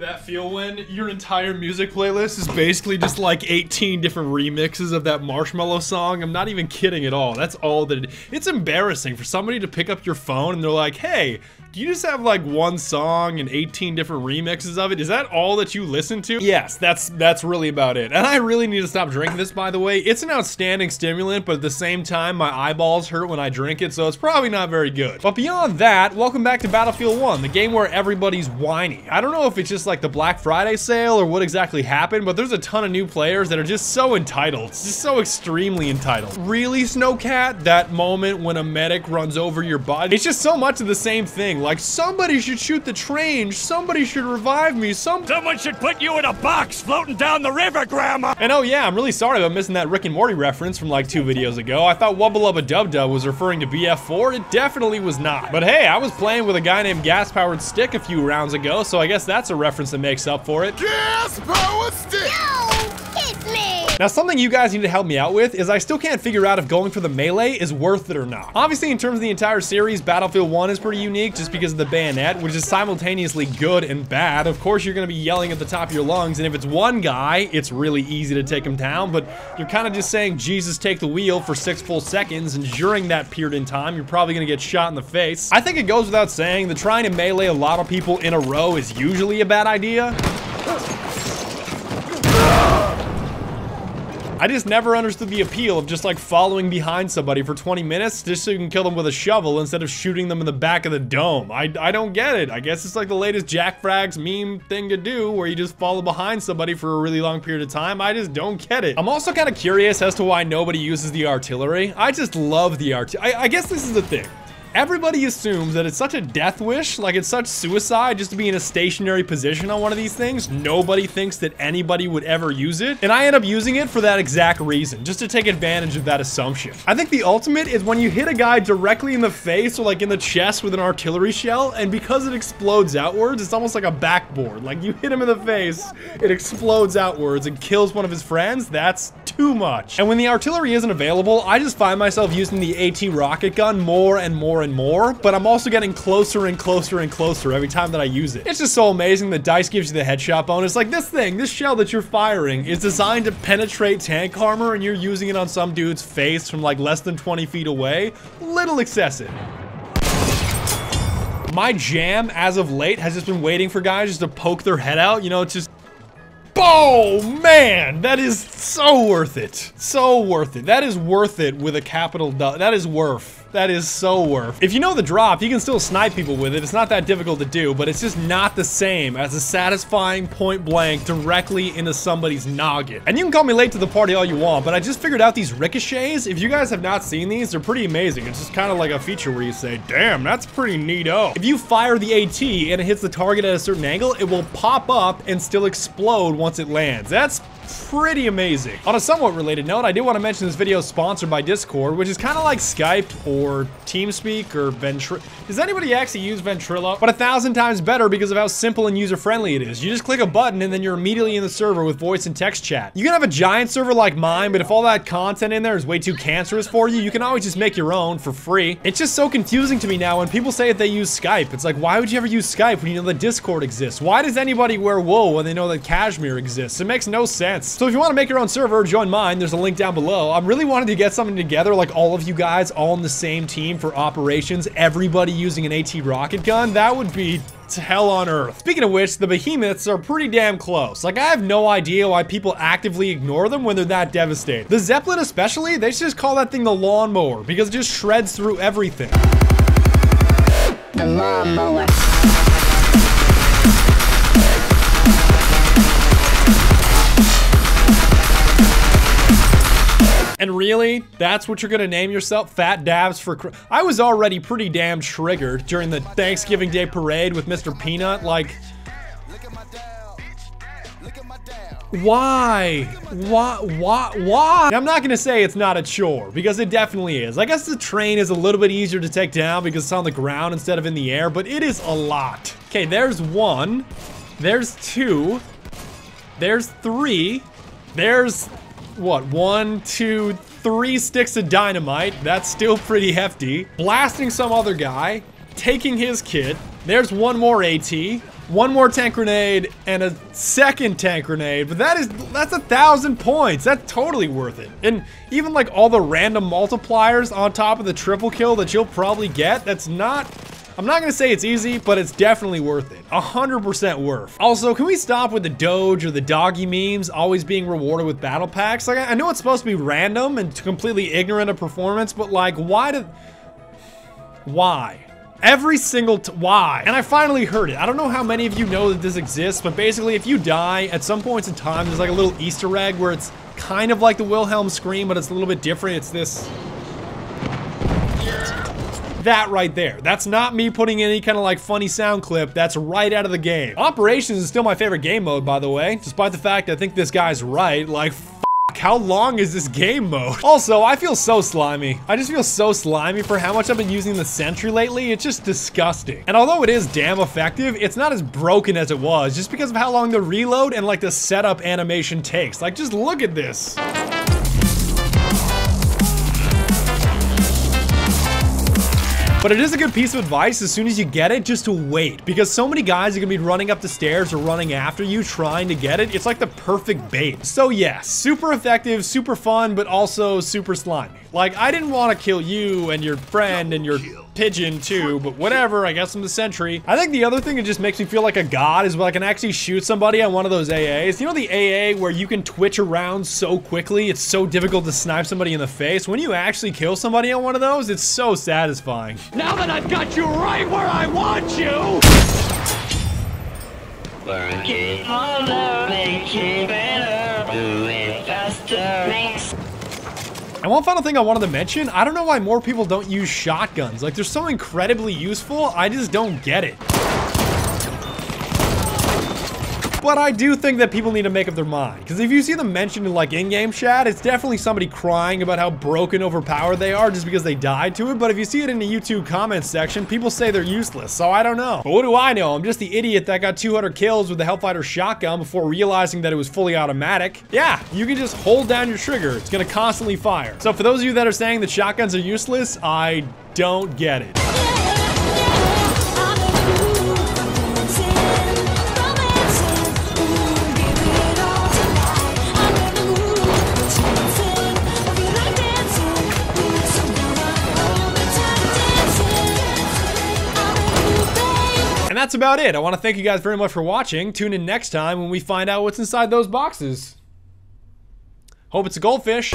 That feel when your entire music playlist is basically just like 18 different remixes of that Marshmello song. I'm not even kidding at all. That's all that it's embarrassing for somebody to pick up your phone and they're like, hey, do you just have like one song and 18 different remixes of it? Is that all that you listen to? Yes, that's really about it. And I really need to stop drinking this, by the way. It's an outstanding stimulant, but at the same time, my eyeballs hurt when I drink it, so it's probably not very good. But beyond that, welcome back to Battlefield 1, the game where everybody's whiny. I don't know if it's just like the Black Friday sale or what exactly happened, but there's a ton of new players that are just so entitled. It's just so extremely entitled. Really, Snowcat? That moment when a medic runs over your body? It's just so much of the same thing. Like, somebody should shoot the train, somebody should revive me, someone should put you in a box floating down the river, Grandma! And oh yeah, I'm really sorry about missing that Rick and Morty reference from like 2 videos ago. I thought Wubba Lubba Dub Dub was referring to BF4, it definitely was not. But hey, I was playing with a guy named Gas-Powered Stick a few rounds ago, so I guess that's a reference that makes up for it. Gas-Powered Stick! No! Hit me! Now, something you guys need to help me out with is I still can't figure out if going for the melee is worth it or not. Obviously, in terms of the entire series, Battlefield 1 is pretty unique just because of the bayonet, which is simultaneously good and bad. Of course, you're gonna be yelling at the top of your lungs, and if it's one guy, it's really easy to take him down, but you're kind of just saying, Jesus, take the wheel for 6 full seconds, and during that period in time, you're probably gonna get shot in the face. I think it goes without saying that trying to melee a lot of people in a row is usually a bad idea. I just never understood the appeal of just like following behind somebody for 20 minutes just so you can kill them with a shovel instead of shooting them in the back of the dome. I don't get it. I guess it's like the latest Jack Frags meme thing to do where you just follow behind somebody for a really long period of time. I just don't get it. I'm also kind of curious as to why nobody uses the artillery. I just love the artillery. I guess this is the thing. Everybody assumes that it's such a death wish, like it's such suicide just to be in a stationary position on one of these things. Nobody thinks that anybody would ever use it. And I end up using it for that exact reason, just to take advantage of that assumption. I think the ultimate is when you hit a guy directly in the face or like in the chest with an artillery shell, and because it explodes outwards, it's almost like a backboard. Like you hit him in the face, it explodes outwards and kills one of his friends. That's too much. And when the artillery isn't available, I just find myself using the AT rocket gun more and more and more, but I'm also getting closer and closer and closer every time that I use it. It's just so amazing that DICE gives you the headshot bonus. Like this thing, this shell that you're firing is designed to penetrate tank armor, and you're using it on some dude's face from like less than 20 feet away. Little excessive. My jam, as of late, has just been waiting for guys just to poke their head out. You know, it's just... Oh man, that is so worth it. So worth it. That is worth it with a capital D. That is worth. That is so worth. If you know the drop, you can still snipe people with it. It's not that difficult to do, but it's just not the same as a satisfying point blank directly into somebody's noggin. And you can call me late to the party all you want, but I just figured out these ricochets. If you guys have not seen these, they're pretty amazing. It's just kind of like a feature where you say, damn, that's pretty neato. If you fire the AT and it hits the target at a certain angle, it will pop up and still explode once it lands. That's pretty amazing. On a somewhat related note, I did want to mention this video is sponsored by Discord, which is kind of like Skype or TeamSpeak or Ventrilo. Does anybody actually use Ventrilo? But 1,000 times better because of how simple and user-friendly it is. You just click a button and then you're immediately in the server with voice and text chat. You can have a giant server like mine, but if all that content in there is way too cancerous for you, you can always just make your own for free. It's just so confusing to me now when people say that they use Skype. It's like, why would you ever use Skype when you know that Discord exists? Why does anybody wear wool when they know that Cashmere exists? It makes no sense. So if you want to make your own server, join mine. There's a link down below. I'm really wanting to get something together, like all of you guys all on the same team for operations, everybody using an AT rocket gun. That would be hell on earth. Speaking of which, the behemoths are pretty damn close. Like, I have no idea why people actively ignore them when they're that devastating. The Zeppelin especially, they should just call that thing the lawnmower because it just shreds through everything. The lawnmower. And really, that's what you're gonna name yourself? Fat Dabs for I was already pretty damn triggered during the Thanksgiving Day parade with Mr. Peanut. Like, why? Why? I'm not gonna say it's not a chore, because it definitely is. I guess the train is a little bit easier to take down because it's on the ground instead of in the air, but it is a lot. Okay, there's 1. There's 2. There's 3. There's... what, 1, 2, 3 sticks of dynamite. That's still pretty hefty. Blasting some other guy, taking his kit. There's 1 more AT. one more tank grenade, and a second tank grenade. But that's 1,000 points. That's totally worth it. And even like all the random multipliers on top of the triple kill that you'll probably get, that's not... I'm not gonna say it's easy, but it's definitely worth it. 100% worth. Also, can we stop with the Doge or the doggy memes always being rewarded with battle packs? Like, I know it's supposed to be random and completely ignorant of performance, but like, why? Every single why? And I finally heard it. I don't know how many of you know that this exists, but basically if you die, at some points in time, there's like a little Easter egg where it's kind of like the Wilhelm scream, but it's a little bit different. It's this. That right there. That's not me putting any kind of like funny sound clip. That's right out of the game. Operations is still my favorite game mode, by the way, despite the fact I think this guy's right. Like, how long is this game mode? Also, I feel so slimy. I just feel so slimy for how much I've been using the Sentry lately. It's just disgusting. And although it is damn effective, it's not as broken as it was just because of how long the reload and like the setup animation takes. Like, just look at this. But it is a good piece of advice as soon as you get it, just to wait. Because so many guys are gonna be running up the stairs or running after you trying to get it. It's like the perfect bait. So yeah, super effective, super fun, but also super slimy. Like, I didn't want to kill you and your friend and your pigeon too, but whatever, I guess I'm the Sentry. I think the other thing that just makes me feel like a god is when I can actually shoot somebody on one of those AAs. You know the AA where you can twitch around so quickly, it's so difficult to snipe somebody in the face? When you actually kill somebody on one of those, it's so satisfying. Now that I've got you right where I want you! Working harder, making better, doing faster. And one final thing I wanted to mention, I don't know why more people don't use shotguns. Like, they're so incredibly useful, I just don't get it. But I do think that people need to make up their mind. Because if you see them mentioned in like in-game chat, it's definitely somebody crying about how broken, overpowered they are just because they died to it. But if you see it in the YouTube comments section, people say they're useless. So I don't know. But what do I know? I'm just the idiot that got 200 kills with the Hellfighter shotgun before realizing that it was fully automatic. Yeah, you can just hold down your trigger. It's gonna constantly fire. So for those of you that are saying that shotguns are useless, I don't get it. And that's about it. I want to thank you guys very much for watching. Tune in next time when we find out what's inside those boxes. Hope it's a goldfish.